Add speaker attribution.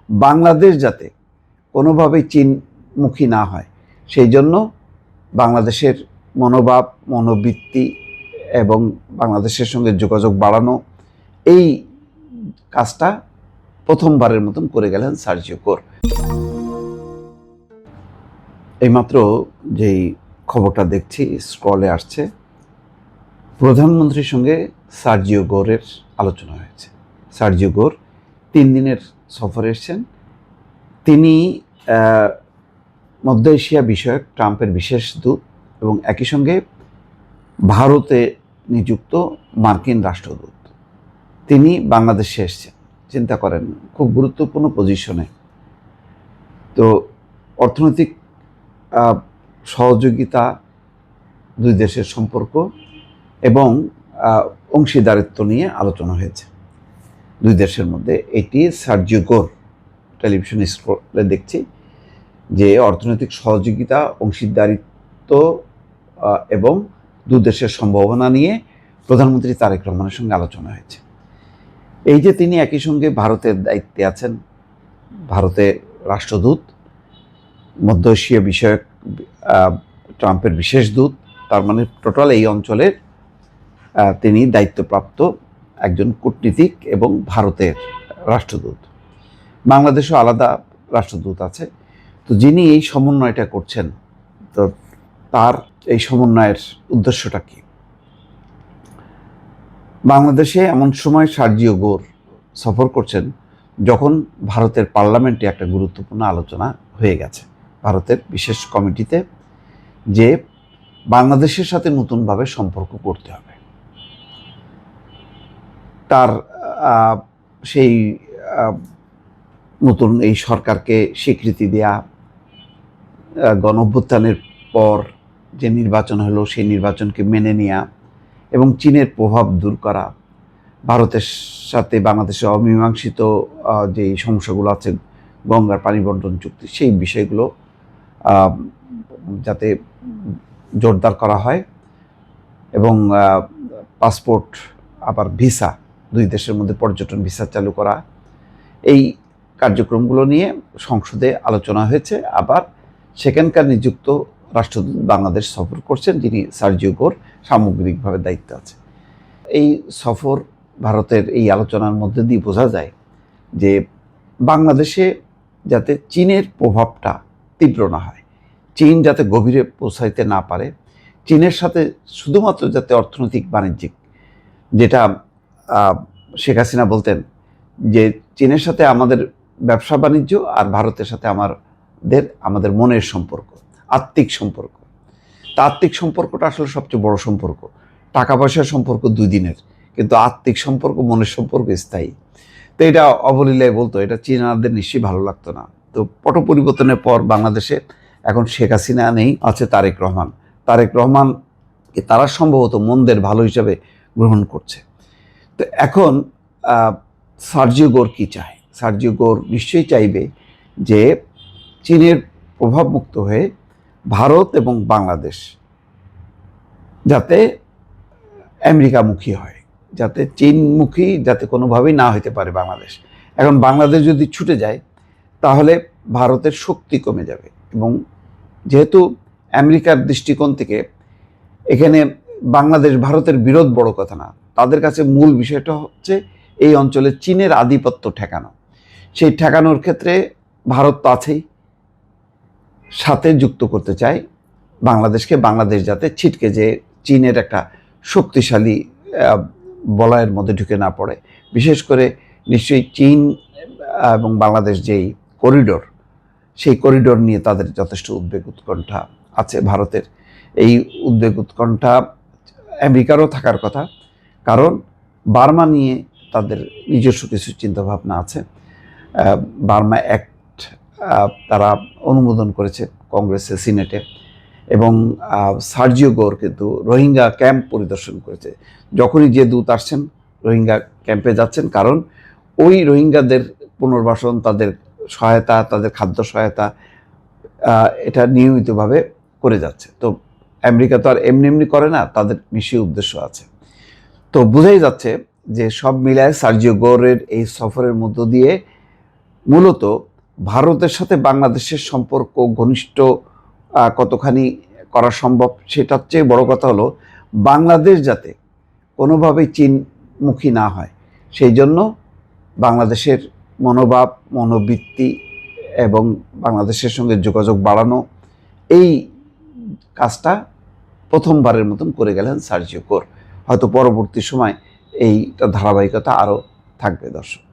Speaker 1: বাংলাদেশ যাতে কোনোভাবেই চীনমুখী না হয় সেই জন্য বাংলাদেশের মনোভাব, মনোবৃত্তি এবং বাংলাদেশের সঙ্গে যোগাযোগ বাড়ানো, এই কাজটা প্রথমবারের মতন করে গেলেন সার্জিও গোর। এইমাত্র যেই খবরটা দেখছি স্ক্রলে আসছে, প্রধানমন্ত্রীর সঙ্গে সার্জিও গোরের আলোচনা হয়েছে। সার্জিও গোর 3 দিনের সফরে এসেছেন। তিনি মধ্য এশিয়া বিষয়ক ট্রাম্পের বিশেষ দূত এবং একই সঙ্গে ভারতে নিযুক্ত মার্কিন রাষ্ট্রদূত। তিনি বাংলাদেশে এসেছেন, চিন্তা করেন, খুব গুরুত্বপূর্ণ পজিশনে। তো অর্থনৈতিক সহযোগিতা, দুই দেশের সম্পর্ক এবং অংশীদারিত্ব নিয়ে আলোচনা হয়েছে দুই দেশের মধ্যে। এটি সার্জিও গোর টেলিভিশন স্ক্রলে দেখছি যে অর্থনৈতিক সহযোগিতা, অংশীদারিত্ব এবং দুই দেশের সম্ভাবনা নিয়ে প্রধানমন্ত্রী তারেক রহমানের সঙ্গে আলোচনা হয়েছে। এই যে তিনি একই সঙ্গে ভারতের দায়িত্বে আছেন, ভারতের রাষ্ট্রদূত, মধ্য এশিয়া বিষয়ক ট্রাম্পের বিশেষ দূত, তার মানে টোটাল এই অঞ্চলের তিনি দায়িত্বপ্রাপ্ত একজন কূটনীতিক এবং ভারতের রাষ্ট্রদূত। বাংলাদেশেও আলাদা রাষ্ট্রদূত আছে। তো যিনি এই সমন্বয়টা করছেন, তো তার এই সমন্বয়ের উদ্দেশ্যটা কি? বাংলাদেশে এমন সময় সার্জিও গোর সফর করছেন যখন ভারতের পার্লামেন্টে একটা গুরুত্বপূর্ণ আলোচনা হয়ে গেছে ভারতের বিশেষ কমিটিতে, যে বাংলাদেশের সাথে নতুনভাবে সম্পর্ক করতে হবে। তার সেই নতুন এই সরকারকে স্বীকৃতি দেয়া, গণঅভ্যুত্থানের পর যে নির্বাচন হলো সেই নির্বাচনকে মেনে নেওয়া এবং চীনের প্রভাব দূর করা, ভারতের সাথে বাংলাদেশের অমীমাংসিত যে সমস্যাগুলো আছে, গঙ্গার পানি বন্টন চুক্তি, সেই বিষয়গুলো যাতে জোরদার করা হয় এবং পাসপোর্ট, আবার ভিসা, দুই দেশের মধ্যে পর্যটন ভিসা চালু করা, এই কার্যক্রমগুলো নিয়ে সংসদে আলোচনা হয়েছে। আবার সেখানকার নিযুক্ত রাষ্ট্রদূত বাংলাদেশ সফর করছেন, যিনি সার্জিও গোর, সামগ্রিকভাবে দায়িত্ব আছে। এই সফর, ভারতের এই আলোচনার মধ্যে দিয়ে বোঝা যায় যে বাংলাদেশে যাতে চীনের প্রভাবটা তীব্র না হয়, চীন যাতে গভীরে পৌঁছাইতে না পারে, চীনের সাথে শুধুমাত্র যাতে অর্থনৈতিক বাণিজ্যিক, যেটা শেখ হাসিনা বলতেন যে চীনের সাথে আমাদের ব্যবসা বাণিজ্য আর ভারতের সাথে আমাদের মনের সম্পর্ক, আত্মিক সম্পর্ক। তা আত্মিক সম্পর্কটা আসলে সবচেয়ে বড় সম্পর্ক। টাকা পয়সার সম্পর্ক 2 দিনের, কিন্তু আত্মিক সম্পর্ক, মনের সম্পর্ক স্থায়ী। তো এটা অবলীলায় বলতো, এটা চীনাদের নিশ্চয়ই ভালো লাগতো না। তো পট পরিবর্তনের পর বাংলাদেশে এখন শেখ হাসিনা নেই, আছে তারেক রহমান। তারেক রহমানকে তারা সম্ভবত মন্দের ভালো হিসাবে গ্রহণ করছে। তো এখন সার্জিও গোর কী চায়? সার্জিও গোর নিশ্চয়ই চাইবে যে চীনের প্রভাবমুক্ত হয়ে ভারত এবং বাংলাদেশ যাতে আমেরিকামুখী হয়, যাতে চীনমুখী যাতে কোনোভাবেই না হতে পারে বাংলাদেশ। এখন বাংলাদেশ যদি ছুটে যায় তাহলে ভারতের শক্তি কমে যাবে, এবং যেহেতু আমেরিকার দৃষ্টিকোণ থেকে এখানে বাংলাদেশ ভারতের বিরোধ বড় কথা না, তাদের কাছে মূল বিষয়টা হচ্ছে এই অঞ্চলে চীনের আধিপত্য ঠেকানো। সেই ঠেকানোর ক্ষেত্রে ভারত তো আছেই, সাথে যুক্ত করতে চায় বাংলাদেশকে, বাংলাদেশ যাতে ছিটকে যে চীনের একটা শক্তিশালী বলয়ের মধ্যে ঢুকে না পড়ে। বিশেষ করে নিশ্চয়ই চীন এবং বাংলাদেশ যেই করিডোর, সেই করিডোর নিয়ে তাদের যথেষ্ট উদ্বেগ উৎকণ্ঠা আছে ভারতের। এই উদ্বেগ উৎকণ্ঠা আমেরিকারও থাকার কথা, কারণ বার্মা নিয়ে তাদের নিজস্ব কিছু চিন্তাভাবনা আছে। বার্মা অ্যাক্ট তারা অনুমোদন করেছে কংগ্রেসে, সিনেটে, এবং সার্জিও গোর কিন্তু রোহিঙ্গা ক্যাম্প পরিদর্শন করেছে। যখনই যে দূত আসছেন রোহিঙ্গা ক্যাম্পে যাচ্ছেন, কারণ ওই রোহিঙ্গাদের পুনর্বাসন, তাদের সহায়তা, তাদের খাদ্য সহায়তা, এটা নিয়মিতভাবে করে যাচ্ছে। তো আমেরিকা তো আর এমনি এমনি করে না, তাদের নিশ্চয়ই উদ্দেশ্য আছে। তো বোঝাই যাচ্ছে যে সব মিলায় সার্জিও গোরের এই সফরের মধ্য দিয়ে মূলত ভারতের সাথে বাংলাদেশের সম্পর্ক ঘনিষ্ঠ কতখানি করা সম্ভব সেটার চেয়ে বড় কথা হলো বাংলাদেশ যাতে কোনোভাবেই চীনমুখী না হয়, সেই জন্য বাংলাদেশের মনোভাব, মনোবৃত্তি এবং বাংলাদেশের সঙ্গে যোগাযোগ বাড়ানো, এই কাজটা প্রথমবারের মতন করে গেলেন সার্জিও কোর। হয়তো পরবর্তী সময় এইটা ধারাবাহিকতা আরও থাকবে। দর্শক।